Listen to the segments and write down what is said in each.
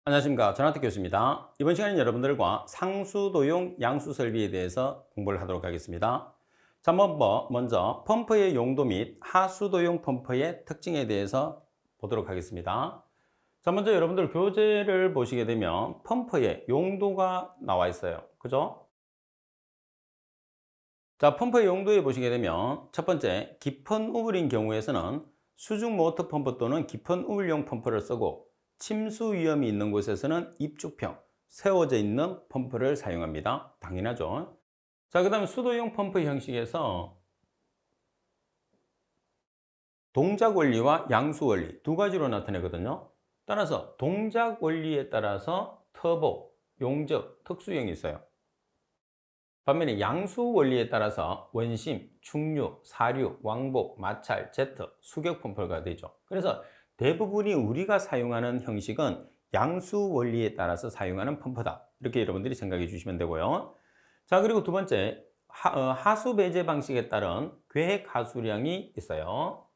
안녕하십니까. 전학택 교수입니다. 이번 시간에는 여러분들과 상수도용 양수 설비에 대해서 공부를 하도록 하겠습니다. 자, 먼저 펌프의 용도 및 하수도용 펌프의 특징에 대해서 보도록 하겠습니다. 자, 먼저 여러분들 교재를 보시게 되면 펌프의 용도가 나와 있어요. 그죠? 자, 펌프의 용도에 보시게 되면 첫 번째, 깊은 우물인 경우에서는 수중 모터 펌프 또는 깊은 우물용 펌프를 쓰고 침수 위험이 있는 곳에서는 입축형, 세워져 있는 펌프를 사용합니다. 당연하죠. 자, 그 다음에 수도용 펌프 형식에서 동작 원리와 양수 원리 두 가지로 나타내거든요. 따라서 동작 원리에 따라서 터보, 용접, 특수형이 있어요. 반면에 양수 원리에 따라서 원심, 충류, 사류, 왕복, 마찰, 제트, 수격 펌프가 되죠. 그래서 대부분이 우리가 사용하는 형식은 양수 원리에 따라서 사용하는 펌프다. 이렇게 여러분들이 생각해 주시면 되고요. 자, 그리고 두 번째, 하수 배제 방식에 따른 계획 하수량이 있어요.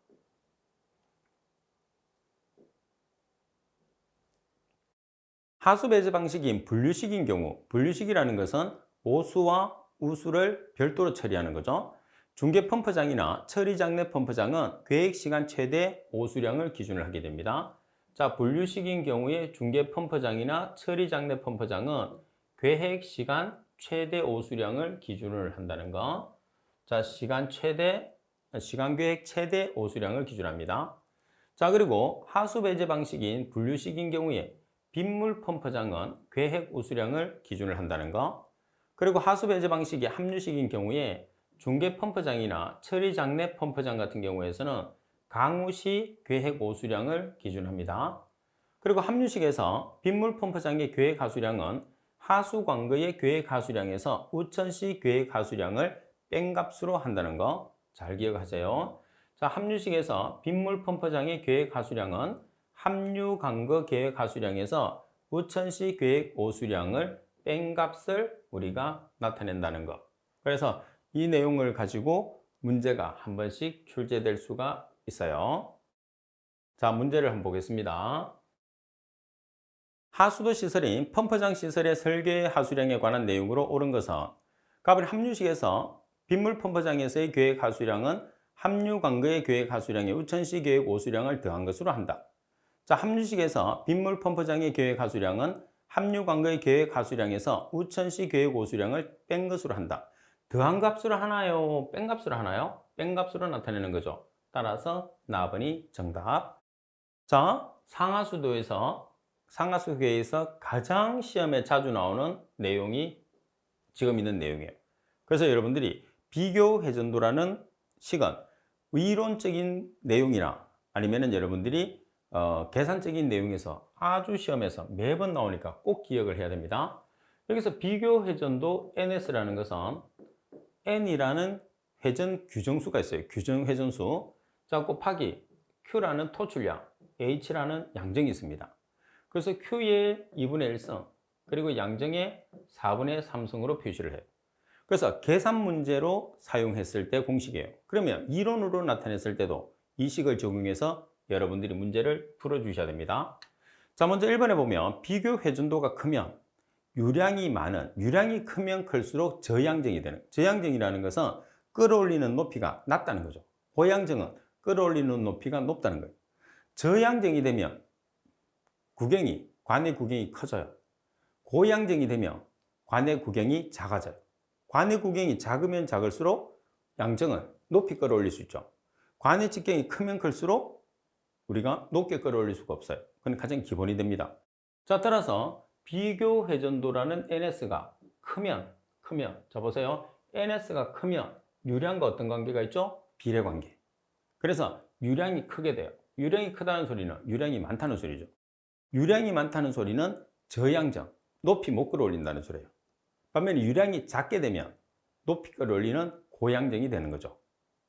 하수 배제 방식인 분류식인 경우, 분류식이라는 것은 오수와 우수를 별도로 처리하는 거죠. 중계 펌프장이나 처리장내 펌프장은 계획시간 최대 오수량을 기준을 하게 됩니다. 자, 분류식인 경우에 중계 펌프장이나 처리장내 펌프장은 계획시간 최대 오수량을 기준을 한다는 거. 자, 시간 계획 최대 오수량을 기준합니다. 자, 그리고 하수 배제 방식인 분류식인 경우에 빗물 펌프장은 계획 우수량을 기준을 한다는 거. 그리고 하수 배제 방식이 함유식인 경우에 중계 펌프장이나 처리 장내 펌프장 같은 경우에서는 강우시 계획 오수량을 기준합니다. 그리고 함유식에서 빗물 펌프장의 계획 하수량은 하수 관거의 계획 하수량에서 우천시 계획 하수량을 뺀 값으로 한다는 거 잘 기억하세요. 자, 함유식에서 빗물 펌프장의 계획 하수량은 함유 관거 계획 하수량에서 우천시 계획 오수량을 뺀 값을 우리가 나타낸다는 것. 그래서 이 내용을 가지고 문제가 한 번씩 출제될 수가 있어요. 자, 문제를 한번 보겠습니다. 하수도 시설인 펌프장 시설의 설계 하수량에 관한 내용으로 옳은 것은 갑을 함유식에서 빗물 펌프장에서의 계획 하수량은 함유 관거의 계획 하수량에 우천시 계획 오수량을 더한 것으로 한다. 자, 함유식에서 빗물 펌프장의 계획 하수량은 함유 관거의 계획 하수량에서 우천시 계획 오수량을 뺀 것으로 한다. 더한 값으로 하나요? 뺀 값으로 하나요? 뺀 값으로 나타내는 거죠. 따라서 나번이 정답. 자, 상하수도에서 가장 시험에 자주 나오는 내용이 지금 있는 내용이에요. 그래서 여러분들이 비교 회전도라는 식은 이론적인 내용이나 아니면은 여러분들이 계산적인 내용에서 아주 시험에서 매번 나오니까 꼭 기억을 해야 됩니다. 여기서 비교 회전도 NS라는 것은 N이라는 회전 규정수가 있어요. 규정 회전수. 자, 곱하기 Q라는 토출량, H라는 양정이 있습니다. 그래서 Q의 2분의 1승, 그리고 양정의 4분의 3승으로 표시를 해요. 그래서 계산 문제로 사용했을 때 공식이에요. 그러면 이론으로 나타냈을 때도 이 식을 적용해서 여러분들이 문제를 풀어주셔야 됩니다. 자, 먼저 1번에 보면 비교 회전도가 크면 유량이 크면 클수록 저양정이 되는, 저양정이라는 것은 끌어올리는 높이가 낮다는 거죠. 고양정은 끌어올리는 높이가 높다는 거예요. 저양정이 되면 관의 구경이 커져요. 고양정이 되면 관의 구경이 작아져요. 관의 구경이 작으면 작을수록 양정은 높이 끌어올릴 수 있죠. 관의 직경이 크면 클수록 우리가 높게 끌어올릴 수가 없어요. 그건 가장 기본이 됩니다. 자, 따라서 비교 회전도라는 NS가 크면, 자, 보세요. NS가 크면 유량과 어떤 관계가 있죠? 비례 관계. 그래서 유량이 크게 돼요. 유량이 크다는 소리는 유량이 많다는 소리죠. 유량이 많다는 소리는 저양정, 높이 못 끌어올린다는 소리예요. 반면에 유량이 작게 되면 높이 끌어올리는 고양정이 되는 거죠.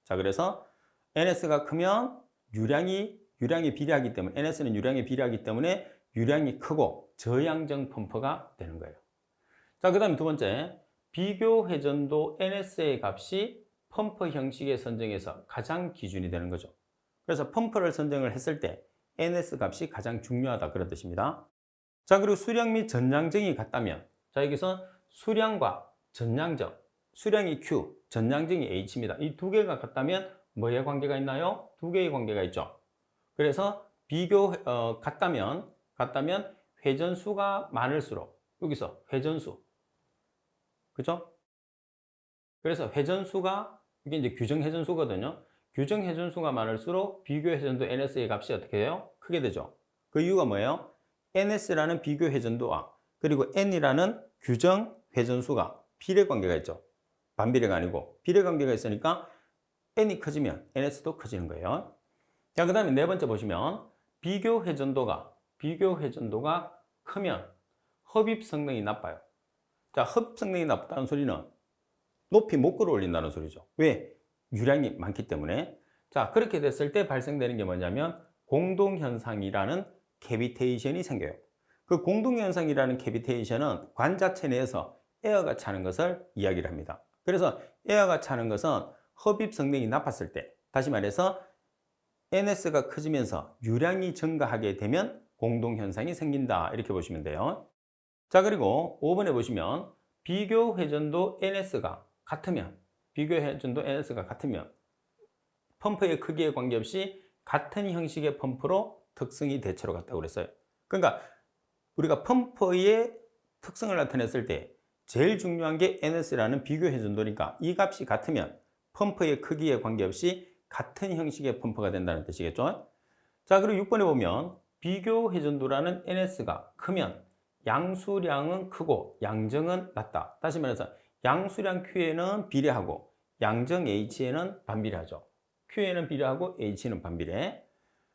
자, 그래서 NS가 크면 유량이 비례하기 때문에, NS는 유량에 비례하기 때문에 유량이 크고 저양정 펌프가 되는 거예요. 자, 그 다음에 두 번째, 비교 회전도 NS의 값이 펌프 형식의 선정에서 가장 기준이 되는 거죠. 그래서 펌프를 선정을 했을 때 NS 값이 가장 중요하다, 그런 뜻입니다. 자, 그리고 수량 및 전량정이 같다면, 자, 여기서 수량과 전량정, 수량이 Q, 전량정이 H입니다. 이 두 개가 같다면 뭐의 관계가 있나요? 두 개의 관계가 있죠. 그래서 같다면 회전수가 많을수록, 여기서 회전수, 그죠? 그래서 회전수가, 이게 이제 규정 회전수거든요. 규정 회전수가 많을수록 비교 회전도 NS의 값이 어떻게 돼요? 크게 되죠. 그 이유가 뭐예요? NS라는 비교 회전도와 그리고 N이라는 규정 회전수가 비례 관계가 있죠. 반비례가 아니고 비례 관계가 있으니까 N이 커지면 NS도 커지는 거예요. 자, 그 다음에 네 번째 보시면 비교 회전도가 크면 흡입 성능이 나빠요. 자, 흡입 성능이 나쁘다는 소리는 높이 못 끌어올린다는 소리죠. 왜? 유량이 많기 때문에. 자, 그렇게 됐을 때 발생되는 게 뭐냐면 공동현상이라는 캐비테이션이 생겨요. 그 공동현상이라는 캐비테이션은 관 자체 내에서 에어가 차는 것을 이야기를 합니다. 그래서 에어가 차는 것은 흡입 성능이 나빴을 때, 다시 말해서 NS가 커지면서 유량이 증가하게 되면 공동현상이 생긴다, 이렇게 보시면 돼요. 자, 그리고 5번에 보시면 비교 회전도 NS가 같으면 펌프의 크기에 관계없이 같은 형식의 펌프로 특성이 대체로 같다고 그랬어요. 그러니까 우리가 펌프의 특성을 나타냈을 때 제일 중요한 게 NS라는 비교 회전도니까 이 값이 같으면 펌프의 크기에 관계없이 같은 형식의 펌프가 된다는 뜻이겠죠. 자, 그리고 6번에 보면 비교 회전도라는 NS가 크면 양수량은 크고 양정은 낮다. 다시 말해서 양수량 Q에는 비례하고 양정 H에는 반비례하죠. Q에는 비례하고 H는 반비례.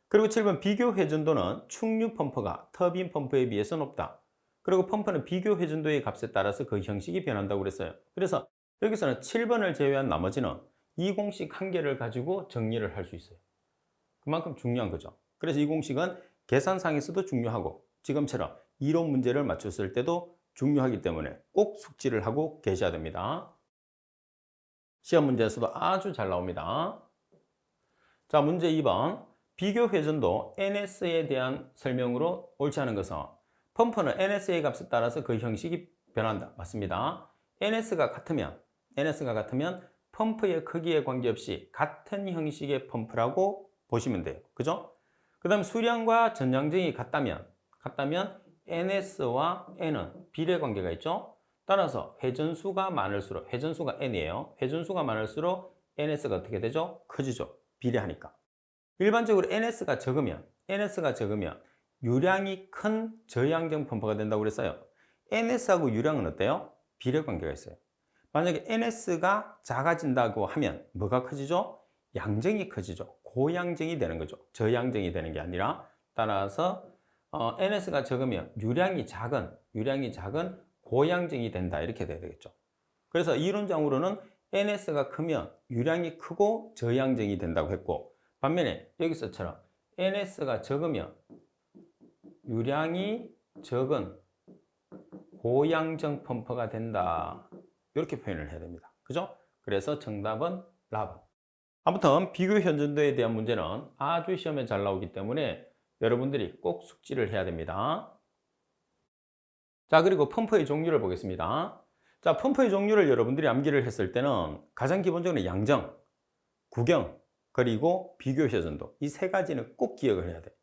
그리고 7번 비교 회전도는 충류 펌프가 터빈 펌프에 비해서 높다. 그리고 펌프는 비교 회전도의 값에 따라서 그 형식이 변한다고 그랬어요. 그래서 여기서는 7번을 제외한 나머지는 이 공식 한 개를 가지고 정리를 할 수 있어요. 그만큼 중요한 거죠. 그래서 이 공식은 계산상에서도 중요하고 지금처럼 이론 문제를 맞췄을 때도 중요하기 때문에 꼭 숙지를 하고 계셔야 됩니다. 시험 문제에서도 아주 잘 나옵니다. 자, 문제 2번. 비교 회전도 NS에 대한 설명으로 옳지 않은 것은 펌프는 NS의 값에 따라서 그 형식이 변한다. 맞습니다. NS가 같으면 펌프의 크기에 관계없이 같은 형식의 펌프라고 보시면 돼요. 그죠? 그 다음 수량과 전량정이 같다면 NS와 N은 비례 관계가 있죠? 따라서 회전수가 많을수록, 회전수가 N이에요. 회전수가 많을수록 NS가 어떻게 되죠? 커지죠. 비례하니까. 일반적으로 NS가 적으면 유량이 큰 저양정 펌프가 된다고 그랬어요. NS하고 유량은 어때요? 비례 관계가 있어요. 만약에 NS가 작아진다고 하면 뭐가 커지죠? 양정이 커지죠. 고양정이 되는 거죠. 저양정이 되는 게 아니라. 따라서 NS가 적으면 유량이 작은 고양정이 된다, 이렇게 돼야 되겠죠. 그래서 이론상으로는 NS가 크면 유량이 크고 저양정이 된다고 했고, 반면에 여기서처럼 NS가 적으면 유량이 적은 고양정 펌프가 된다, 이렇게 표현을 해야 됩니다. 그죠? 그래서 정답은 라번. 아무튼 비교 현전도에 대한 문제는 아주 시험에 잘 나오기 때문에 여러분들이 꼭 숙지를 해야 됩니다. 자, 그리고 펌프의 종류를 보겠습니다. 자, 펌프의 종류를 여러분들이 암기를 했을 때는 가장 기본적으로 양정, 구경, 그리고 비교 회전도, 이 세 가지는 꼭 기억을 해야 돼요.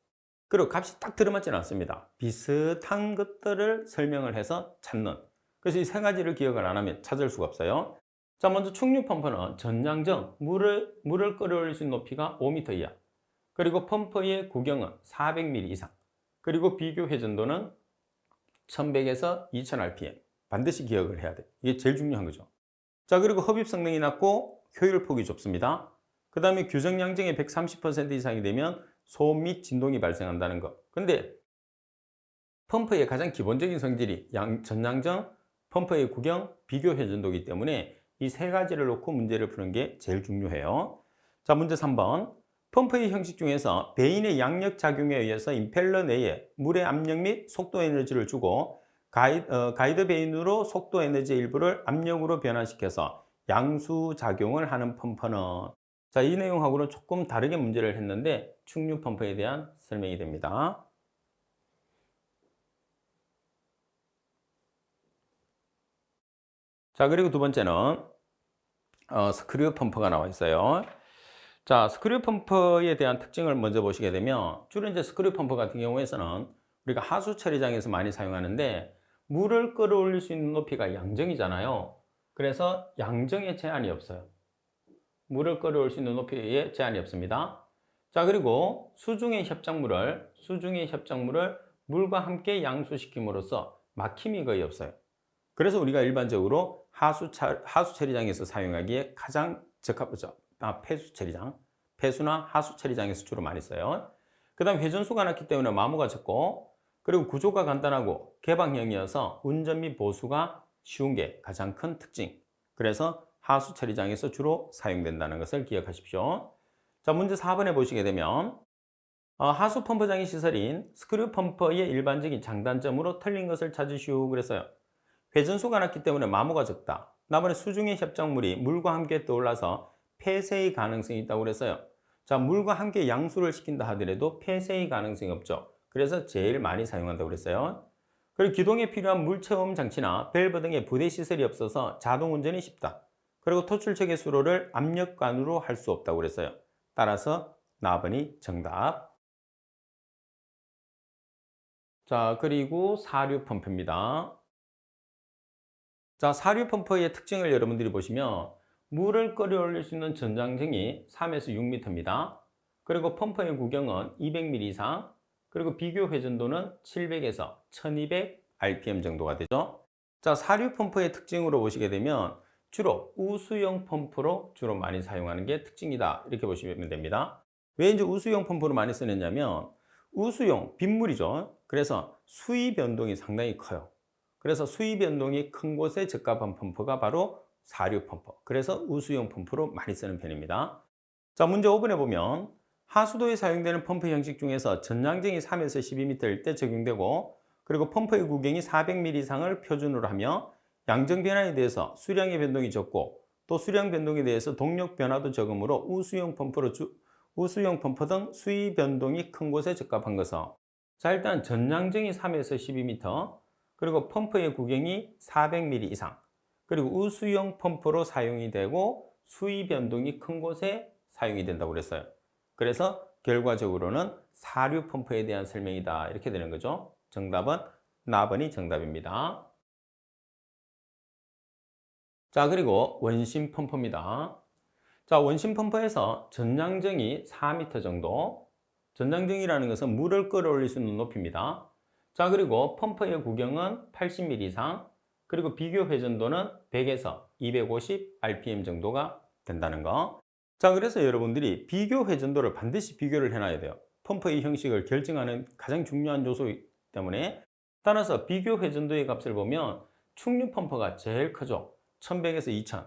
그리고 값이 딱 들어맞지는 않습니다. 비슷한 것들을 설명을 해서 찾는. 그래서 이 세 가지를 기억을 안 하면 찾을 수가 없어요. 자, 먼저 충류 펌프는 전량정, 물을 끌어올릴 수 있는 높이가 5m 이하. 그리고 펌프의 구경은 400mm 이상. 그리고 비교 회전도는 1100에서 2000rpm. 반드시 기억을 해야 돼. 이게 제일 중요한 거죠. 자, 그리고 흡입 성능이 낮고 효율 폭이 좁습니다. 그 다음에 규정 양정의 130% 이상이 되면 소음 및 진동이 발생한다는 것. 근데 펌프의 가장 기본적인 성질이 전양정, 펌프의 구경, 비교 회전도이기 때문에 이 세 가지를 놓고 문제를 푸는 게 제일 중요해요. 자, 문제 3번. 펌프의 형식 중에서 배인의 양력 작용에 의해서 임펠러 내에 물의 압력 및 속도 에너지를 주고 가이드 배인으로 속도 에너지의 일부를 압력으로 변환시켜서 양수 작용을 하는 펌프는, 자, 이 내용하고는 조금 다르게 문제를 했는데 충류 펌프에 대한 설명이 됩니다. 자, 그리고 두 번째는 스크류 펌프가 나와 있어요. 자, 스크류 펌프에 대한 특징을 먼저 보시게 되면 주로 이제 스크류 펌프 같은 경우에서는 우리가 하수 처리장에서 많이 사용하는데 물을 끌어올릴 수 있는 높이가 양정이잖아요. 그래서 양정에 제한이 없어요. 물을 끌어올 수 있는 높이에 제한이 없습니다. 자, 그리고 수중의 협작물을 물과 함께 양수시킴으로써 막힘이 거의 없어요. 그래서 우리가 일반적으로 하수 처리장에서 사용하기에 가장 적합하죠. 폐수 처리장, 폐수나 하수 처리장에서 주로 많이 써요. 그 다음 회전수가 낮기 때문에 마모가 적고, 그리고 구조가 간단하고 개방형이어서 운전 및 보수가 쉬운 게 가장 큰 특징. 그래서 하수 처리장에서 주로 사용된다는 것을 기억하십시오. 자, 문제 4번에 보시게 되면 하수 펌프장의 시설인 스크류 펌프의 일반적인 장단점으로 틀린 것을 찾으시오 그랬어요. 회전수가 낮기 때문에 마모가 적다. 나머지 수중의 협작물이 물과 함께 떠올라서 폐쇄의 가능성이 있다고 그랬어요. 자, 물과 함께 양수를 시킨다 하더라도 폐쇄의 가능성이 없죠. 그래서 제일 많이 사용한다고 그랬어요. 그리고 기동에 필요한 물 체험 장치나 밸브 등의 부대 시설이 없어서 자동 운전이 쉽다. 그리고 토출체계 수로를 압력관으로 할 수 없다고 그랬어요. 따라서 4번이 정답. 자, 그리고 사류 펌프입니다. 자, 사류 펌프의 특징을 여러분들이 보시면 물을 끌어올릴 수 있는 전장정이 3에서 6m입니다. 그리고 펌프의 구경은 200mm 이상, 그리고 비교 회전도는 700에서 1200 rpm 정도가 되죠. 자, 사류 펌프의 특징으로 보시게 되면 주로 우수용 펌프로 주로 많이 사용하는 게 특징이다. 이렇게 보시면 됩니다. 왜 이제 우수용 펌프로 많이 쓰느냐면 우수용, 빗물이죠. 그래서 수위 변동이 상당히 커요. 그래서 수위 변동이 큰 곳에 적합한 펌프가 바로 사류 펌프. 그래서 우수용 펌프로 많이 쓰는 편입니다. 자, 문제 5번에 보면 하수도에 사용되는 펌프 형식 중에서 전장정이 3에서 12m일 때 적용되고, 그리고 펌프의 구경이 400mm 이상을 표준으로 하며 양정 변화에 대해서 수량의 변동이 적고 또 수량 변동에 대해서 동력 변화도 적으므로 우수용 펌프 등 수위 변동이 큰 곳에 적합한 것은, 자, 일단 전장정이 3에서 12m, 그리고 펌프의 구경이 400mm 이상, 그리고 우수용 펌프로 사용이 되고 수위 변동이 큰 곳에 사용이 된다고 그랬어요. 그래서 결과적으로는 사류 펌프에 대한 설명이다. 이렇게 되는 거죠. 정답은 4번이 정답입니다. 자, 그리고 원심 펌프입니다. 자, 원심 펌프에서 전장정이 4m 정도, 전장정이라는 것은 물을 끌어올릴 수 있는 높이입니다. 자, 그리고 펌프의 구경은 80mm 이상, 그리고 비교 회전도는 100에서 250 rpm 정도가 된다는 거. 자, 그래서 여러분들이 비교 회전도를 반드시 비교를 해놔야 돼요. 펌프의 형식을 결정하는 가장 중요한 요소이기 때문에. 따라서 비교 회전도의 값을 보면 충류 펌프가 제일 크죠. 1100에서 2000.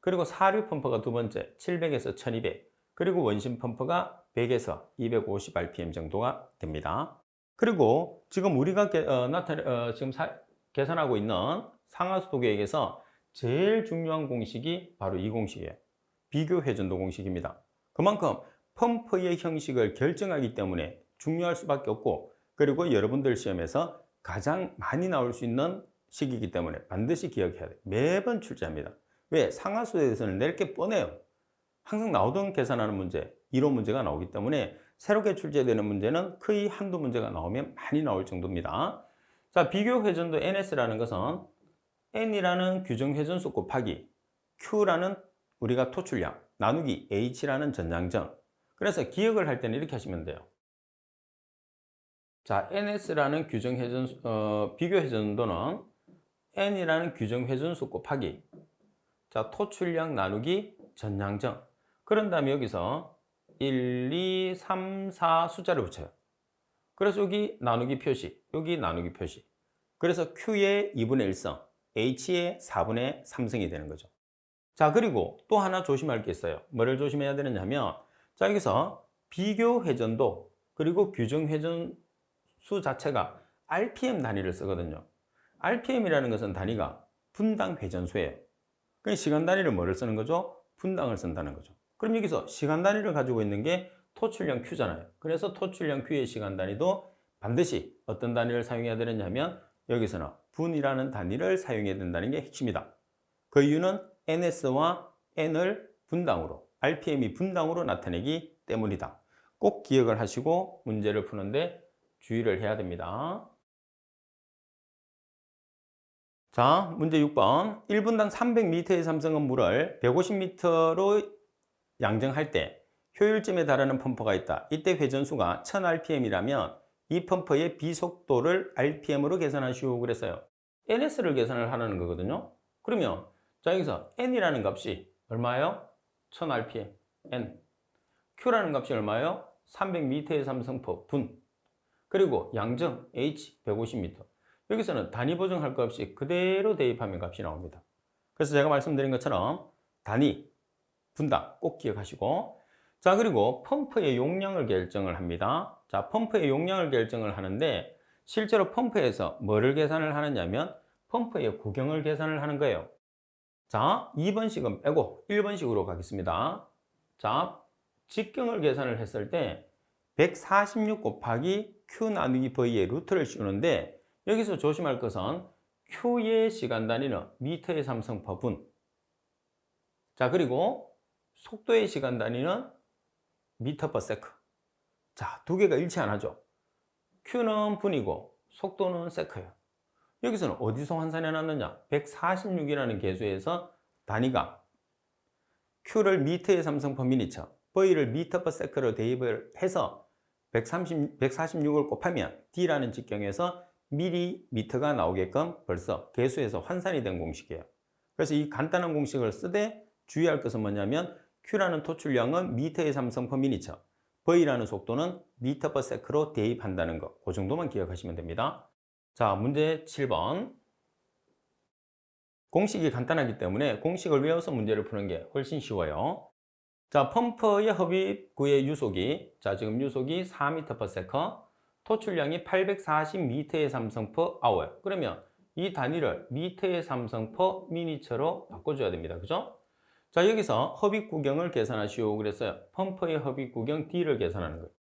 그리고 사류 펌프가 두 번째 700에서 1200. 그리고 원심 펌프가 100에서 250 rpm 정도가 됩니다. 그리고 지금 우리가 계산하고 있는 상하수도 계획에서 제일 중요한 공식이 바로 이 공식이에요. 비교 회전도 공식입니다. 그만큼 펌프의 형식을 결정하기 때문에 중요할 수밖에 없고, 그리고 여러분들 시험에서 가장 많이 나올 수 있는 식이기 때문에 반드시 기억해야 돼요. 매번 출제합니다. 왜? 상하수도에서는 낼 게 뻔해요. 항상 나오던 계산하는 문제, 이론 문제가 나오기 때문에 새롭게 출제되는 문제는 거의 한두 문제가 나오면 많이 나올 정도입니다. 자, 비교 회전도 NS라는 것은 N이라는 규정 회전수 곱하기 Q라는 우리가 토출량 나누기 H라는 전장정. 그래서 기억을 할 때는 이렇게 하시면 돼요. 자, NS라는 규정 회전수, 비교 회전도는 N이라는 규정 회전수 곱하기, 자, 토출량 나누기 전장정. 그런 다음에 여기서 1, 2, 3, 4 숫자를 붙여요. 그래서 여기 나누기 표시, 여기 나누기 표시. 그래서 Q의 2분의 1성, H의 4분의 3성이 되는 거죠. 자, 그리고 또 하나 조심할 게 있어요. 뭐를 조심해야 되느냐 하면, 자, 여기서 비교 회전도 그리고 규정 회전수 자체가 RPM 단위를 쓰거든요. RPM이라는 것은 단위가 분당 회전수예요. 그러니까 시간 단위를 뭐를 쓰는 거죠? 분당을 쓴다는 거죠. 그럼 여기서 시간 단위를 가지고 있는 게 토출량 Q잖아요. 그래서 토출량 Q의 시간 단위도 반드시 어떤 단위를 사용해야 되느냐 하면 여기서는 분이라는 단위를 사용해야 된다는 게 핵심이다. 그 이유는 NS와 N을 분당으로, RPM이 분당으로 나타내기 때문이다. 꼭 기억을 하시고 문제를 푸는데 주의를 해야 됩니다. 자, 문제 6번. 1분당 300m의 삼성은 물을 150m로 양정할 때 효율점에 달하는 펌프가 있다. 이때 회전수가 1000rpm이라면 이 펌프의 비속도를 rpm으로 계산하시오 그랬어요. NS를 계산을 하라는 거거든요. 그러면 자, 여기서 N이라는 값이 얼마예요? 1000rpm N. Q라는 값이 얼마예요? 300m의 삼성포 분. 그리고 양정 H 150m. 여기서는 단위 보정할 것 없이 그대로 대입하면 값이 나옵니다. 그래서 제가 말씀드린 것처럼 단위, 분당 꼭 기억하시고, 자, 그리고 펌프의 용량을 결정을 합니다. 자, 펌프의 용량을 결정을 하는데 실제로 펌프에서 뭐를 계산을 하느냐면 펌프의 구경을 계산을 하는 거예요. 자, 2번식은 빼고 1번식으로 가겠습니다. 자, 직경을 계산을 했을 때 146 곱하기 Q 나누기 V의 루트를 씌우는데 여기서 조심할 것은 Q의 시간 단위는 미터의 삼성 per 분. 자, 그리고 속도의 시간 단위는 미터 per 세크. 자, 두 개가 일치 안 하죠. Q는 분이고 속도는 세크예요. 여기서는 어디서 환산해 놨느냐? 146이라는 계수에서 단위가 Q를 미터의 삼성 per 미니처, V를 미터 per 세크로 대입을 해서 146을 곱하면 D라는 직경에서 미리미터가 나오게끔 벌써 계수에서 환산이 된 공식이에요. 그래서 이 간단한 공식을 쓰되 주의할 것은 뭐냐면 Q라는 토출량은 미터의 삼성 per 미니처, V라는 속도는 미터 per 세크로 대입한다는 거. 그 정도만 기억하시면 됩니다. 자, 문제 7번. 공식이 간단하기 때문에 공식을 외워서 문제를 푸는 게 훨씬 쉬워요. 자, 펌프의 흡입구의 유속이, 자, 지금 유속이 4m per second, 토출량이 840m의 삼성 per hour. 그러면 이 단위를 미터의 삼성 per minute로 바꿔줘야 됩니다. 그죠? 자, 여기서 흡입 구경을 계산하시오 그랬어요. 펌프의 흡입 구경 D를 계산하는 거예요.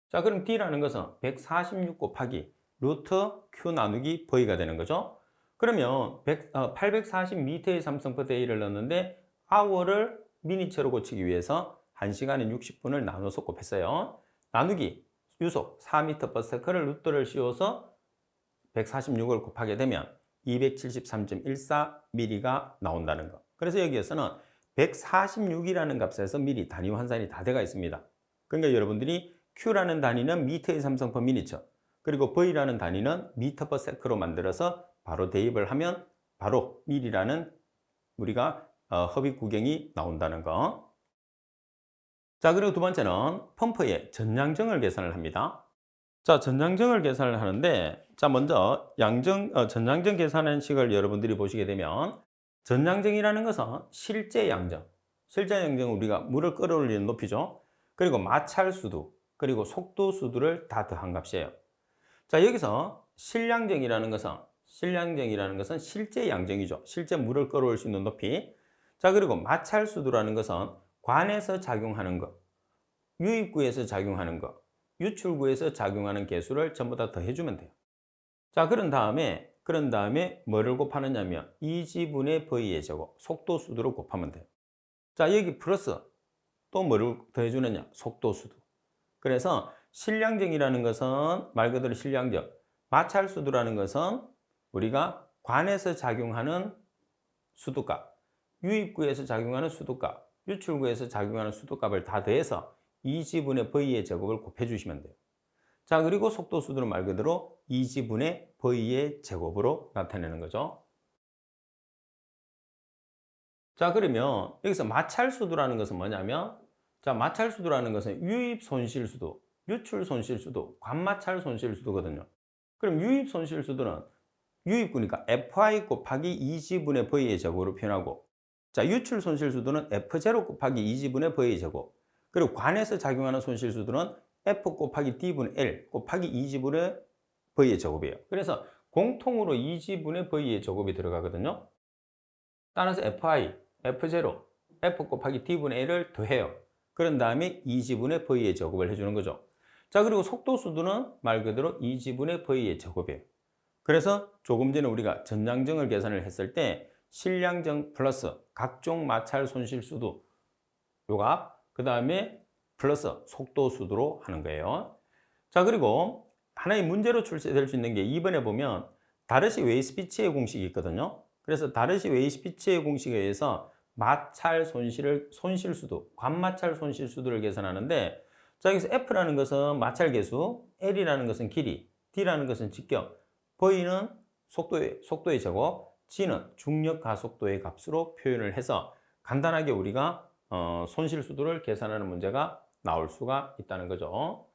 자, 그럼 D라는 것은 146 곱하기 루트 Q 나누기 V가 되는 거죠. 그러면 840m의 삼성 per day를 넣었는데 hour를 미니처로 고치기 위해서 1시간에 60분을 나눠서 곱했어요. 나누기 유속 4m per second를 루트를 씌워서 146을 곱하게 되면 273.14mm가 나온다는 거. 그래서 여기에서는 146이라는 값에서 미리 단위 환산이 다 돼가 있습니다. 그러니까 여러분들이 Q라는 단위는 미터의 삼성 per 미니처, 그리고 V라는 단위는 미터 per sec로 만들어서 바로 대입을 하면 바로 밀이라는 우리가 흡입 구경이 나온다는 거. 자, 그리고 두 번째는 펌프의 전량정을 계산을 합니다. 자, 전량정을 계산을 하는데, 자, 먼저 전량정 계산하는 식을 여러분들이 보시게 되면 전량정이라는 것은 실제 양정, 실제 양정은 우리가 물을 끌어올리는 높이죠. 그리고 마찰 수도, 그리고 속도 수도를 다 더한 값이에요. 자, 여기서 실량정이라는 것은 실제 양정이죠. 실제 물을 끌어올 수 있는 높이. 자, 그리고 마찰 수도라는 것은 관에서 작용하는 것, 유입구에서 작용하는 것, 유출구에서 작용하는 개수를 전부 다 더해주면 돼요. 자, 그런 다음에 뭐를 곱하느냐면 2지분의 V의 제곱, 속도 수도를 곱하면 돼요. 자, 여기 플러스 또 뭐를 더해주느냐? 속도 수도. 그래서 실량정이라는 것은 말 그대로 실량정, 마찰 수도라는 것은 우리가 관에서 작용하는 수도값, 유입구에서 작용하는 수도값, 유출구에서 작용하는 수도값을 다 더해서 2지분의 V의 제곱을 곱해주시면 돼요. 자, 그리고 속도 수도는 말 그대로 2지분의 V의 제곱으로 나타내는 거죠. 자, 그러면 여기서 마찰 수도라는 것은 뭐냐면, 자, 마찰 수도라는 것은 유입 손실 수도, 유출 손실 수도, 관마찰 손실 수도거든요. 그럼 유입 손실 수도는 유입구니까 Fi 곱하기 2지분의 V의 제곱으로 표현하고, 자, 유출 손실 수도는 F0 곱하기 2지분의 V의 제곱, 그리고 관에서 작용하는 손실 수도는 F 곱하기 D분의 L 곱하기 2지분의 V의 제곱이에요. 그래서 공통으로 2지분의 V의 제곱이 들어가거든요. 따라서 Fi, F0, F 곱하기 D분의 L을 더해요. 그런 다음에 2지분의 V의 제곱을 해주는 거죠. 자, 그리고 속도 수도는 말 그대로 2지분의 V의 제곱이에요. 그래서 조금 전에 우리가 전량정을 계산을 했을 때 실량정 플러스 각종 마찰 손실 수도 요 값, 그 다음에 플러스 속도 수도로 하는 거예요. 자, 그리고 하나의 문제로 출제될 수 있는 게 2번에 보면 다르시 웨이스피치의 공식이 있거든요. 그래서 다르시 웨이스피치의 공식에 의해서 마찰 손실 수도, 관마찰 손실 수도를 계산하는데, 자, 여기서 F라는 것은 마찰 계수, L이라는 것은 길이, D라는 것은 직경, V는 속도의 제곱, G는 중력 가속도의 값으로 표현을 해서 간단하게 우리가 손실 수도를 계산하는 문제가 나올 수가 있다는 거죠.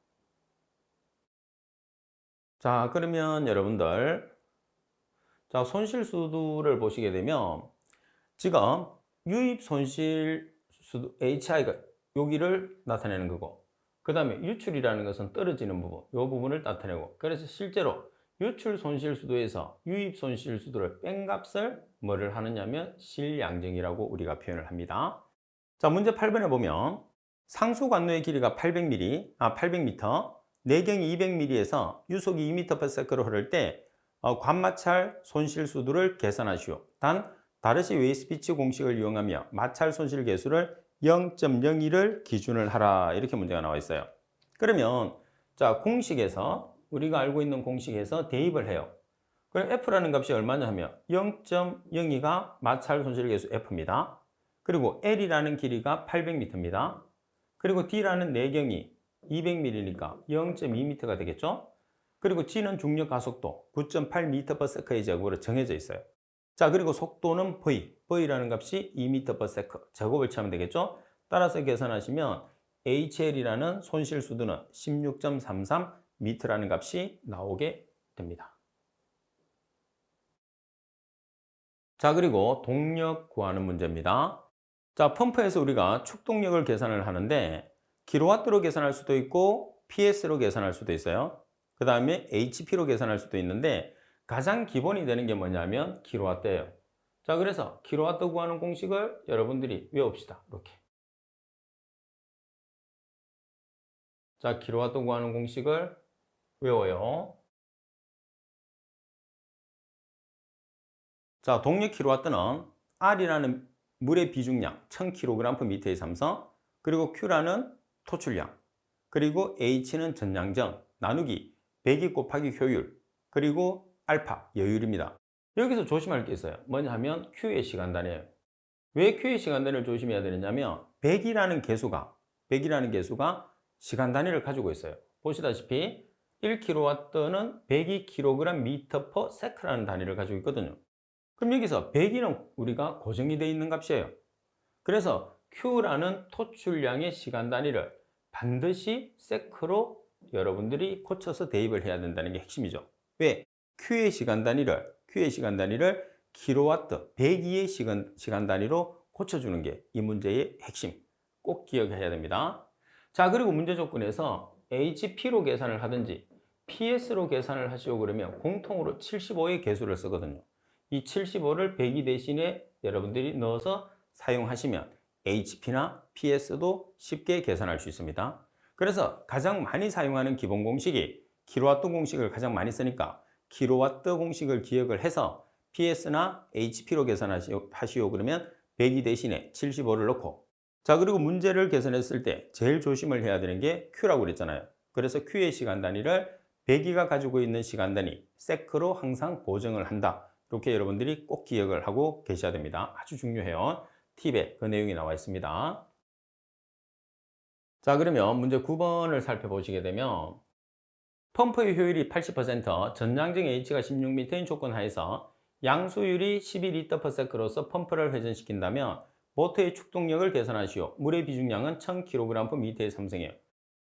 자, 그러면 여러분들, 자, 손실 수도를 보시게 되면 지금 유입 손실 수도 HI가 여기를 나타내는 거고, 그 다음에 유출이라는 것은 떨어지는 부분, 이 부분을 나타내고, 그래서 실제로 유출 손실 수도에서 유입 손실 수도를 뺀 값을 뭐를 하느냐면 실량정이라고 우리가 표현을 합니다. 자, 문제 8번에 보면 상수 관로의 길이가 800m, 내경이 200mm에서 유속이 2m/s로 흐를 때 관마찰 손실 수도를 계산하시오. 단 다르시 웨이스피치 공식을 이용하며 마찰 손실 계수를 0.01을 기준을 하라. 이렇게 문제가 나와 있어요. 그러면 자, 공식에서 우리가 알고 있는 공식에서 대입을 해요. 그럼 F라는 값이 얼마냐 하면 0.02가 마찰 손실 계수 F입니다. 그리고 L이라는 길이가 800m입니다. 그리고 D라는 내경이 200mm니까 0.2m가 되겠죠? 그리고 G는 중력 가속도 9.8m/s의 제곱으로 정해져 있어요. 자, 그리고 속도는 V라는 값이 2m/s 제곱을 취하면 되겠죠? 따라서 계산하시면 HL이라는 손실 수도는 16.33m라는 값이 나오게 됩니다. 자, 그리고 동력 구하는 문제입니다. 자, 펌프에서 우리가 축동력을 계산을 하는데 킬로와트로 계산할 수도 있고 PS로 계산할 수도 있어요. 그 다음에 HP로 계산할 수도 있는데 가장 기본이 되는 게 뭐냐면 킬로와트예요. 자, 그래서 킬로와트 구하는 공식을 여러분들이 외웁시다. 이렇게. 자, 킬로와트 구하는 공식을 외워요. 자, 동력 킬로와트는 R이라는 물의 비중량 1000kg/m의 삼성, 그리고 Q라는 토출량, 그리고 H는 전량정 나누기 100이 곱하기 효율, 그리고 알파 여율입니다. 여기서 조심할 게 있어요. 뭐냐 하면 Q의 시간단위예요. 왜 Q의 시간단위를 조심해야 되느냐면 100이라는 개수가 시간단위를 가지고 있어요. 보시다시피 1kW는 102kg/ms라는 단위를 가지고 있거든요. 그럼 여기서 100이는 우리가 고정이 되어 있는 값이에요. 그래서 Q라는 토출량의 시간 단위를 반드시 세크로 여러분들이 고쳐서 대입을 해야 된다는 게 핵심이죠. 왜? Q의 시간 단위를 킬로와트, 102의 시간 단위로 고쳐주는 게 이 문제의 핵심. 꼭 기억해야 됩니다. 자, 그리고 문제 조건에서 HP로 계산을 하든지 PS로 계산을 하시려고 그러면 공통으로 75의 개수를 쓰거든요. 이 75를 102 대신에 여러분들이 넣어서 사용하시면 HP나 PS도 쉽게 계산할 수 있습니다. 그래서 가장 많이 사용하는 기본 공식이 킬로와트 공식을 가장 많이 쓰니까 킬로와트 공식을 기억을 해서 PS나 HP로 계산하시오 그러면 102 대신에 75를 넣고, 자, 그리고 문제를 계산했을 때 제일 조심을 해야 되는 게 Q라고 그랬잖아요. 그래서 Q의 시간 단위를 102가 가지고 있는 시간 단위 세크로 항상 보정을 한다. 이렇게 여러분들이 꼭 기억을 하고 계셔야 됩니다. 아주 중요해요. 팁에 그 내용이 나와 있습니다. 자, 그러면 문제 9번을 살펴보시게 되면 펌프의 효율이 80%, 전량정 H가 16m인 조건 하에서 양수율이 12L/s로서 펌프를 회전시킨다면 모터의 축동력을 계산하시오. 물의 비중량은 1000kg/m의 삼성이에요.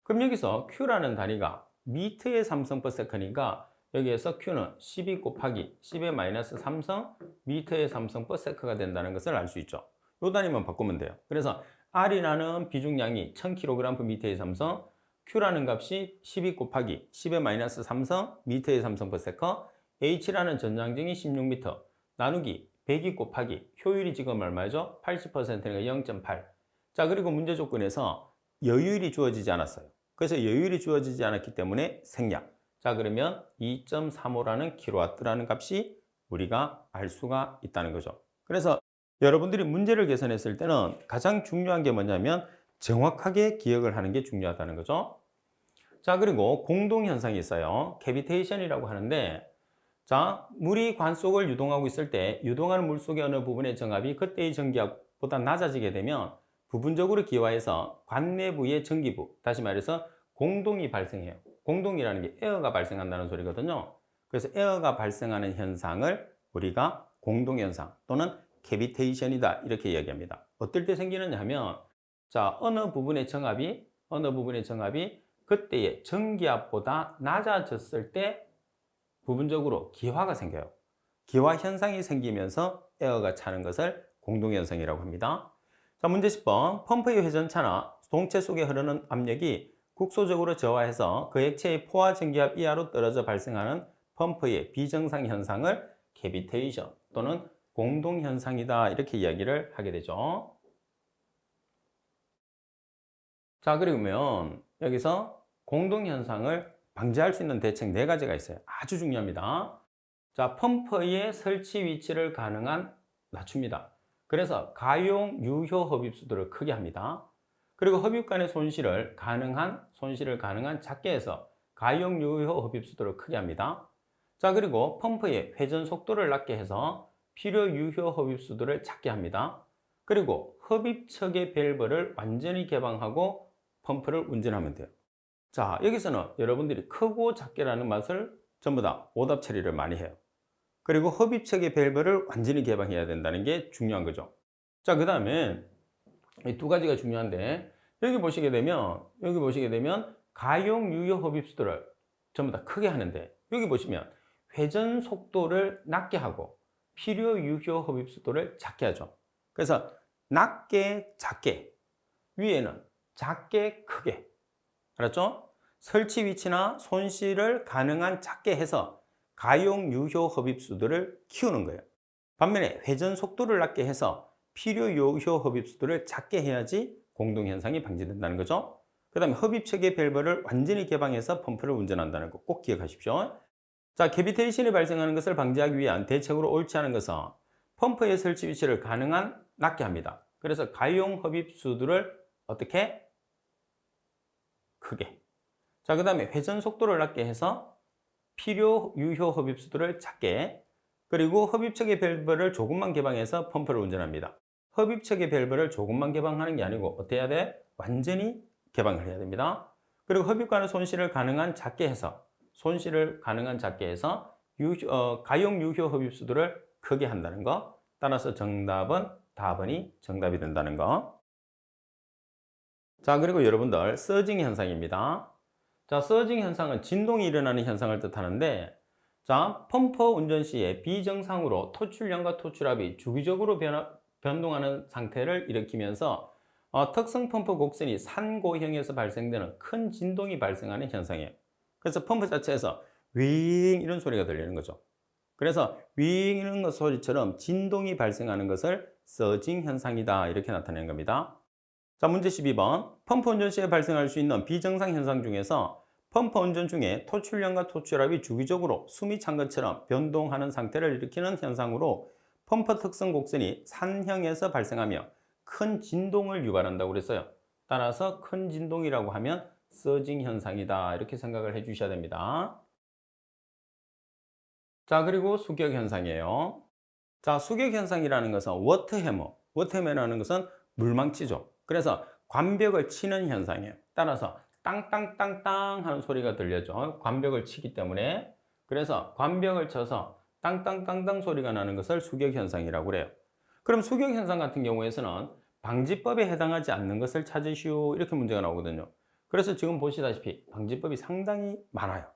그럼 여기서 Q라는 단위가 미터의 삼성/s니까 여기에서 Q는 12 곱하기 10의 마이너스 3성 미터의 삼성/s가 된다는 것을 알 수 있죠. 이 단위만 바꾸면 돼요. 그래서 R이라는 비중량이 1000kg/m의 삼성, Q라는 값이 12 곱하기 10의 마이너스 3성 미터의 삼성/s, H라는 전량정이 16m 나누기 102 곱하기 효율이 지금 얼마죠? 80%니까 0.8. 자, 그리고 문제 조건에서 여율이 주어지지 않았어요. 그래서 여율이 주어지지 않았기 때문에 생략. 자, 그러면 2.35라는 킬로와트라는 값이 우리가 알 수가 있다는 거죠. 그래서 여러분들이 문제를 개선했을 때는 가장 중요한 게 뭐냐면 정확하게 기억을 하는 게 중요하다는 거죠. 자, 그리고 공동현상이 있어요. 캐비테이션이라고 하는데, 자, 물이 관 속을 유동하고 있을 때 유동하는 물 속의 어느 부분의 정압이 그때의 전기압보다 낮아지게 되면 부분적으로 기화해서 관 내부의 전기부, 다시 말해서 공동이 발생해요. 공동이라는 게 에어가 발생한다는 소리거든요. 그래서 에어가 발생하는 현상을 우리가 공동현상 또는 캐비테이션이다 이렇게 이야기합니다. 어떨 때 생기느냐 하면, 자, 어느 부분의 정압이 그때의 전기압보다 낮아졌을 때 부분적으로 기화가 생겨요. 기화 현상이 생기면서 에어가 차는 것을 공동현상이라고 합니다. 자, 문제 10번. 펌프의 회전차나 동체 속에 흐르는 압력이 국소적으로 저하해서 그 액체의 포화 전기압 이하로 떨어져 발생하는 펌프의 비정상 현상을 캐비테이션 또는 공동현상이다 이렇게 이야기를 하게 되죠. 자, 그러면 여기서 공동현상을 방지할 수 있는 대책 4가지가 있어요. 아주 중요합니다. 자, 펌프의 설치 위치를 가능한 낮춥니다. 그래서 가용 유효 흡입수도를 크게 합니다. 그리고 흡입 간의 손실을 가능한 작게 해서 가용 유효 흡입수도를 크게 합니다. 자, 그리고 펌프의 회전 속도를 낮게 해서 필요 유효 흡입수도를 작게 합니다. 그리고 흡입척의 밸브를 완전히 개방하고 펌프를 운전하면 돼요. 자, 여기서는 여러분들이 크고 작게라는 맛을 전부 다 오답 처리를 많이 해요. 그리고 흡입척의 밸브를 완전히 개방해야 된다는 게 중요한 거죠. 자, 그 다음에 이 2가지가 중요한데, 여기 보시게 되면 가용 유효 흡입수도를 전부 다 크게 하는데, 여기 보시면 회전 속도를 낮게 하고 필요 유효 흡입수도를 작게 하죠. 그래서 낮게 작게, 위에는 작게 크게, 알았죠? 설치 위치나 손실을 가능한 작게 해서 가용 유효 흡입수도를 키우는 거예요. 반면에 회전 속도를 낮게 해서 필요 유효 흡입수도를 작게 해야지 공동현상이 방지된다는 거죠. 그 다음에 흡입체계 밸브를 완전히 개방해서 펌프를 운전한다는 거 꼭 기억하십시오. 자, 캐비테이션이 발생하는 것을 방지하기 위한 대책으로 옳지 않은 것은 펌프의 설치 위치를 가능한 낮게 합니다. 그래서 가용 흡입수도를 어떻게? 크게. 자, 그 다음에 회전 속도를 낮게 해서 필요 유효 흡입수도를 작게, 그리고 흡입척의 밸브를 조금만 개방해서 펌프를 운전합니다. 흡입척의 밸브를 조금만 개방하는 게 아니고 어떻게 해야 돼? 완전히 개방을 해야 됩니다. 그리고 흡입관의 손실을 가능한 작게 해서 가용 유효 흡입수도를 크게 한다는 거. 따라서 정답은 답은이 정답이 된다는 거. 자, 그리고 여러분들 서징 현상입니다. 자, 서징 현상은 진동이 일어나는 현상을 뜻하는데, 자, 펌프 운전 시에 비정상으로 토출량과 토출압이 주기적으로 변동하는 상태를 일으키면서 특성 펌프 곡선이 산고형에서 발생되는 큰 진동이 발생하는 현상이에요. 그래서 펌프 자체에서 윙 이런 소리가 들리는 거죠. 그래서 윙 이런 소리처럼 진동이 발생하는 것을 서징 현상이다 이렇게 나타내는 겁니다. 자, 문제 12번. 펌프 운전 시에 발생할 수 있는 비정상 현상 중에서 펌프 운전 중에 토출량과 토출압이 주기적으로 숨이 찬 것처럼 변동하는 상태를 일으키는 현상으로 펌프 특성 곡선이 산형에서 발생하며 큰 진동을 유발한다고 그랬어요. 따라서 큰 진동이라고 하면 서징 현상이다 이렇게 생각을 해 주셔야 됩니다. 자, 그리고 수격 현상이에요. 자, 수격 현상이라는 것은 워터해머라는 것은 물망치죠. 그래서 관벽을 치는 현상이에요. 따라서 땅땅땅땅 하는 소리가 들려죠. 관벽을 치기 때문에. 그래서 관벽을 쳐서 땅땅땅땅 소리가 나는 것을 수격 현상이라고 그래요. 그럼 수격 현상 같은 경우에서는 방지법에 해당하지 않는 것을 찾으시오 이렇게 문제가 나오거든요. 그래서 지금 보시다시피 방지법이 상당히 많아요.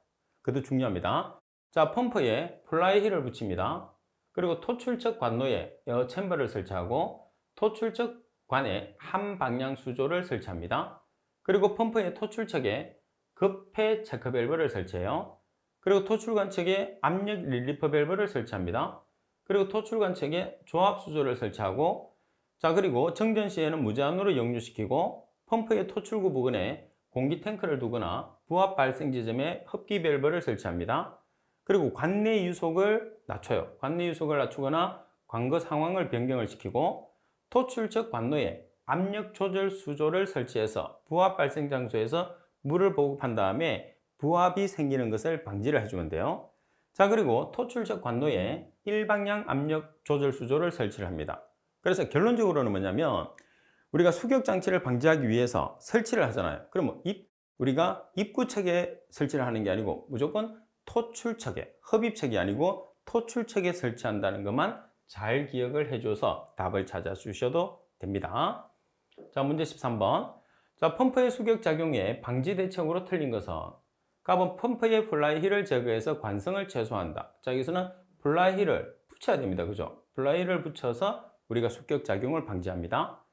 그것도 중요합니다. 자, 펌프에 플라이힐을 붙입니다. 그리고 토출척 관노에 에어 챔버를 설치하고 토출척 관에 한 방향 수조를 설치합니다. 그리고 펌프의 토출척에 급해 체크 밸브를 설치해요. 그리고 토출관 측에 압력 릴리프 밸브를 설치합니다. 그리고 토출관 측에 조합 수조를 설치하고, 자, 그리고 정전 시에는 무제한으로 역류시키고 펌프의 토출구 부근에 공기 탱크를 두거나 부합 발생 지점에 흡기 밸브를 설치합니다. 그리고 관내 유속을 낮춰요. 관내 유속을 낮추거나 관거 상황을 변경을 시키고 토출적 관노에 압력 조절 수조를 설치해서 부합 발생 장소에서 물을 보급한 다음에 부합이 생기는 것을 방지를 해주면 돼요. 자, 그리고 토출적 관노에 일방향 압력 조절 수조를 설치를 합니다. 그래서 결론적으로는 뭐냐면 우리가 수격 장치를 방지하기 위해서 설치를 하잖아요. 그럼 우리가 입구측에 설치를 하는 게 아니고 무조건 토출측에, 흡입측이 아니고 토출측에 설치한다는 것만 잘 기억을 해줘서 답을 찾아주셔도 됩니다. 자, 문제 13번. 자, 펌프의 수격 작용에 방지 대책으로 틀린 것은 답은 펌프의 플라이힐을 제거해서 관성을 최소화한다. 자, 여기서는 플라이힐을 붙여야 됩니다. 그죠? 플라이힐을 붙여서 우리가 수격 작용을 방지합니다.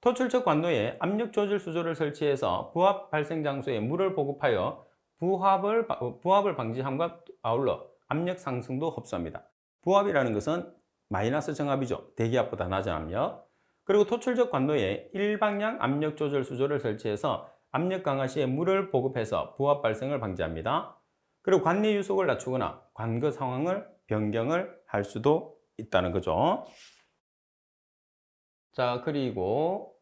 토출적 관노에 압력 조절 수조를 설치해서 부합 발생 장소에 물을 보급하여 부합을 방지함과 아울러 압력 상승도 흡수합니다. 부합이라는 것은 마이너스 정압이죠. 대기압보다 낮은 압력. 그리고 토출적 관노에 일방향 압력 조절 수조를 설치해서 압력 강화 시에 물을 보급해서 부합 발생을 방지합니다. 그리고 관리 유속을 낮추거나 관거 상황을 변경을 할 수도 있다는 거죠. 자, 그리고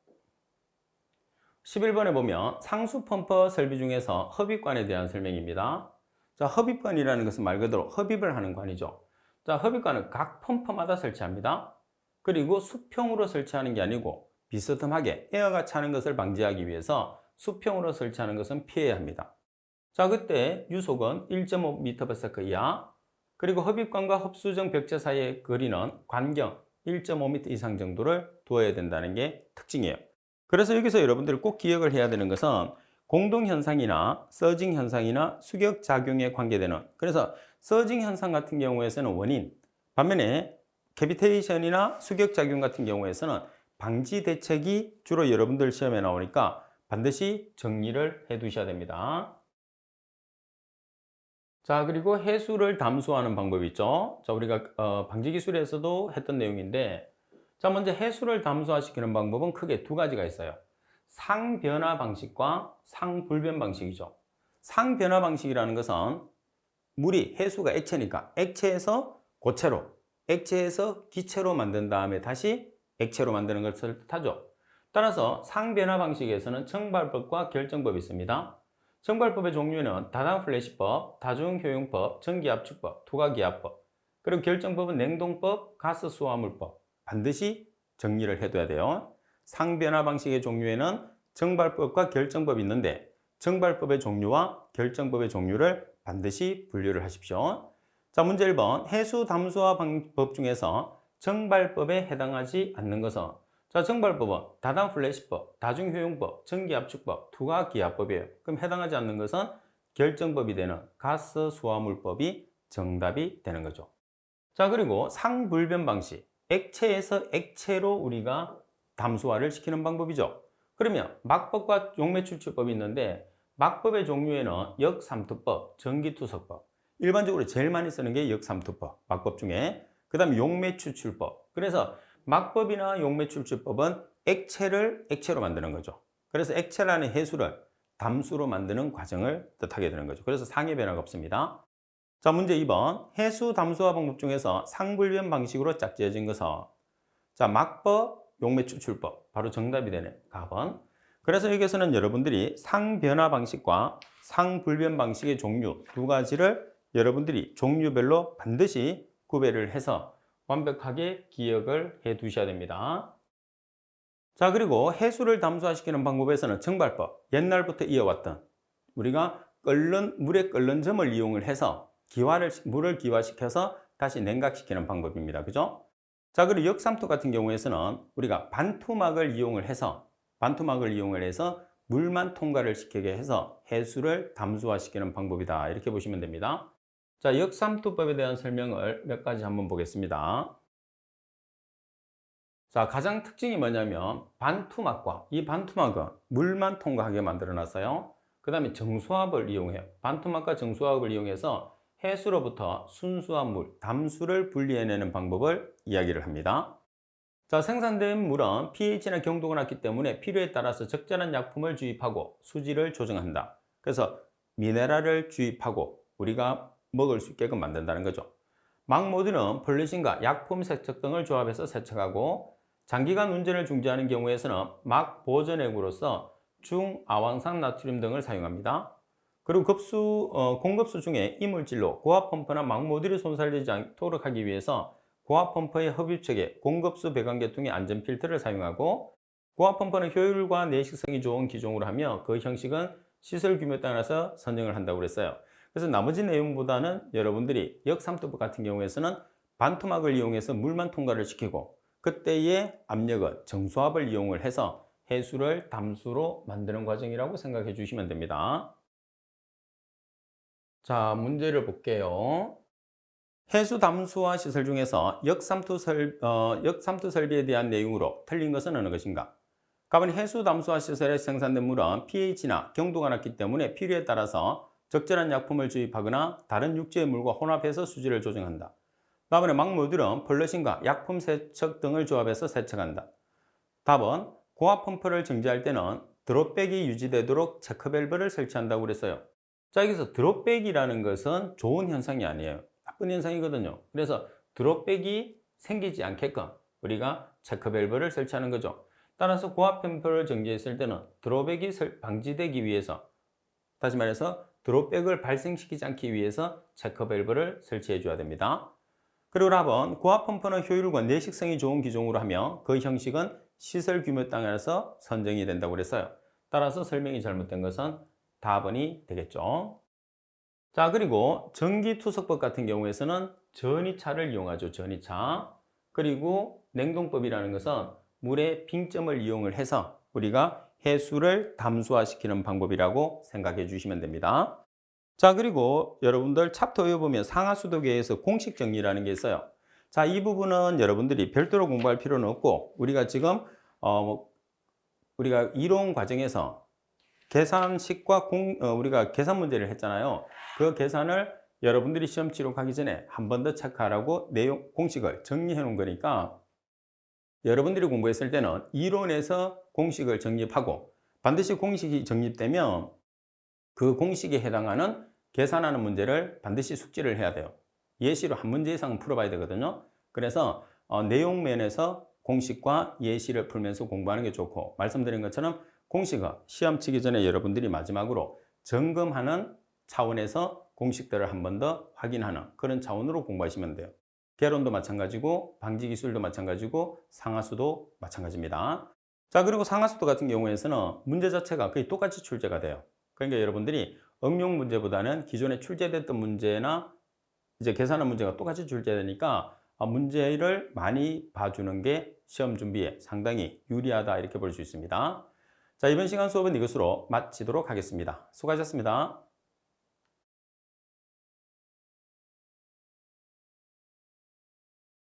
11번에 보면 상수 펌프 설비 중에서 흡입관에 대한 설명입니다. 자, 흡입관이라는 것은 말 그대로 흡입을 하는 관이죠. 자, 흡입관은 각 펌프마다 설치합니다. 그리고 수평으로 설치하는 게 아니고 비스듬하게 에어가 차는 것을 방지하기 위해서 수평으로 설치하는 것은 피해야 합니다. 자, 그때 유속은 1.5m/s 이하, 그리고 흡입관과 흡수정 벽체 사이의 거리는 관경 1.5m 이상 정도를 두어야 된다는 게 특징이에요. 그래서 여기서 여러분들이 꼭 기억을 해야 되는 것은 공동현상이나 서징 현상이나 수격작용에 관계되는, 그래서 서징 현상 같은 경우에서는 원인, 반면에 캐비테이션이나 수격작용 같은 경우에서는 방지 대책이 주로 여러분들 시험에 나오니까 반드시 정리를 해 두셔야 됩니다. 자, 그리고 해수를 담수하는 방법이 있죠. 자, 우리가 방지 기술에서도 했던 내용인데, 자, 먼저 해수를 담수화시키는 방법은 크게 두 가지가 있어요. 상변화 방식과 상불변 방식이죠. 상변화 방식이라는 것은 물이, 해수가 액체니까 액체에서 고체로, 액체에서 기체로 만든 다음에 다시 액체로 만드는 것을 뜻하죠. 따라서 상변화 방식에서는 정발법과 결정법이 있습니다. 정발법의 종류는 다당 플래시법, 다중효용법, 전기압축법, 투과기압법, 그리고 결정법은 냉동법, 가스수화물법. 반드시 정리를 해둬야 돼요. 상변화 방식의 종류에는 정발법과 결정법이 있는데 정발법의 종류와 결정법의 종류를 반드시 분류를 하십시오. 자, 문제 1번. 해수 담수화 방법 중에서 정발법에 해당하지 않는 것은, 자, 정발법은 다당 플래시법, 다중효용법, 전기압축법, 투과기압법이에요. 그럼 해당하지 않는 것은 결정법이 되는 가스수화물법이 정답이 되는 거죠. 자, 그리고 상불변 방식. 액체에서 액체로 우리가 담수화를 시키는 방법이죠. 그러면 막법과 용매출출법이 있는데 막법의 종류에는 역삼투법, 전기투석법, 일반적으로 제일 많이 쓰는 게 역삼투법, 막법 중에. 그 다음에 용매출출법. 그래서 막법이나 용매출출법은 액체를 액체로 만드는 거죠. 그래서 액체라는 해수를 담수로 만드는 과정을 뜻하게 되는 거죠. 그래서 상해 변화가 없습니다. 자, 문제 2번. 해수 담수화 방법 중에서 상불변 방식으로 짝지어진 것은, 자, 막법, 용매추출법. 바로 정답이 되네. 가번. 그래서 여기서는 여러분들이 상변화 방식과 상불변 방식의 종류 두 가지를 여러분들이 종류별로 반드시 구별을 해서 완벽하게 기억을 해 두셔야 됩니다. 자, 그리고 해수를 담수화시키는 방법에서는 정발법, 옛날부터 이어왔던 우리가 물에 끓는 점을 이용을 해서 물을 기화시켜서 다시 냉각시키는 방법입니다. 그죠? 자, 그리고 역삼투 같은 경우에서는 우리가 반투막을 이용을 해서 물만 통과를 시키게 해서 해수를 담수화시키는 방법이다. 이렇게 보시면 됩니다. 자, 역삼투법에 대한 설명을 몇 가지 한번 보겠습니다. 자, 가장 특징이 뭐냐면 반투막과 이 반투막은 물만 통과하게 만들어 놨어요. 그 다음에 정수압을 이용해요. 반투막과 정수압을 이용해서 해수로부터 순수한 물, 담수를 분리해내는 방법을 이야기를 합니다. 자, 생산된 물은 pH나 경도가 낮기 때문에 필요에 따라서 적절한 약품을 주입하고 수질을 조정한다. 그래서 미네랄을 주입하고 우리가 먹을 수 있게끔 만든다는 거죠. 망모드는 폴리싱과 약품 세척 등을 조합해서 세척하고 장기간 운전을 중지하는 경우에서는 막 보존액으로서 중아황산 나트륨 등을 사용합니다. 그리고 공급수 중에 이물질로 고압 펌프나 망모드이 손살되지 않도록 하기 위해서 고압 펌프의 흡입책에 공급수 배관 계통의 안전 필터를 사용하고 고압 펌프는 효율과 내식성이 좋은 기종으로 하며 그 형식은 시설 규모에 따라서 선정을 한다고 그랬어요. 그래서 나머지 내용보다는 여러분들이 역삼투법 같은 경우에서는 반토막을 이용해서 물만 통과를 시키고 그때의 압력은 정수압을 이용을 해서 해수를 담수로 만드는 과정이라고 생각해 주시면 됩니다. 자, 문제를 볼게요. 해수 담수화 시설 중에서 역삼투 설비에 대한 내용으로 틀린 것은 어느 것인가? 가만히 해수 담수화 시설에 생산된 물은 pH나 경도가 낮기 때문에 필요에 따라서 적절한 약품을 주입하거나 다른 육지의 물과 혼합해서 수질을 조정한다. 다음에 망모들은 플러싱과 약품 세척 등을 조합해서 세척한다. 답은 고압 펌프를 정지할 때는 드롭백이 유지되도록 체크밸브를 설치한다고 그랬어요. 자, 여기서 드롭백이라는 것은 좋은 현상이 아니에요. 나쁜 현상이거든요. 그래서 드롭백이 생기지 않게끔 우리가 체크밸브를 설치하는 거죠. 따라서 고압 펌프를 정지했을 때는 드롭백이 방지되기 위해서, 다시 말해서 드롭백을 발생시키지 않기 위해서 체크밸브를 설치해 줘야 됩니다. 그리고 답은 고압 펌프는 효율과 내식성이 좋은 기종으로 하며 그 형식은 시설 규모에 따라서 선정이 된다고 그랬어요. 따라서 설명이 잘못된 것은 답은이 되겠죠. 자, 그리고 전기투석법 같은 경우에서는 전이차를 이용하죠. 전이차. 그리고 냉동법이라는 것은 물의 빙점을 이용을 해서 우리가 해수를 담수화시키는 방법이라고 생각해 주시면 됩니다. 자, 그리고 여러분들 챕터에 보면 상하수도계에서 공식 정리라는 게 있어요. 자, 이 부분은 여러분들이 별도로 공부할 필요는 없고 우리가 지금 우리가 이론 과정에서 계산식과 우리가 계산 문제를 했잖아요. 그 계산을 여러분들이 시험 치러 가기 전에 한 번 더 체크하라고 내용 공식을 정리해 놓은 거니까 여러분들이 공부했을 때는 이론에서 공식을 정립하고 반드시 공식이 정립되면 그 공식에 해당하는 계산하는 문제를 반드시 숙지를 해야 돼요. 예시로 한 문제 이상은 풀어봐야 되거든요. 그래서 내용 면에서 공식과 예시를 풀면서 공부하는 게 좋고, 말씀드린 것처럼 공식은 시험 치기 전에 여러분들이 마지막으로 점검하는 차원에서 공식들을 한 번 더 확인하는 그런 차원으로 공부하시면 돼요. 개론도 마찬가지고 방지기술도 마찬가지고 상하수도 마찬가지입니다. 자, 그리고 상하수도 같은 경우에서는 문제 자체가 거의 똑같이 출제가 돼요. 그러니까 여러분들이 응용 문제보다는 기존에 출제됐던 문제나 이제 계산한 문제가 똑같이 출제되니까 문제를 많이 봐주는 게 시험 준비에 상당히 유리하다 이렇게 볼 수 있습니다. 자, 이번 시간 수업은 이것으로 마치도록 하겠습니다. 수고하셨습니다.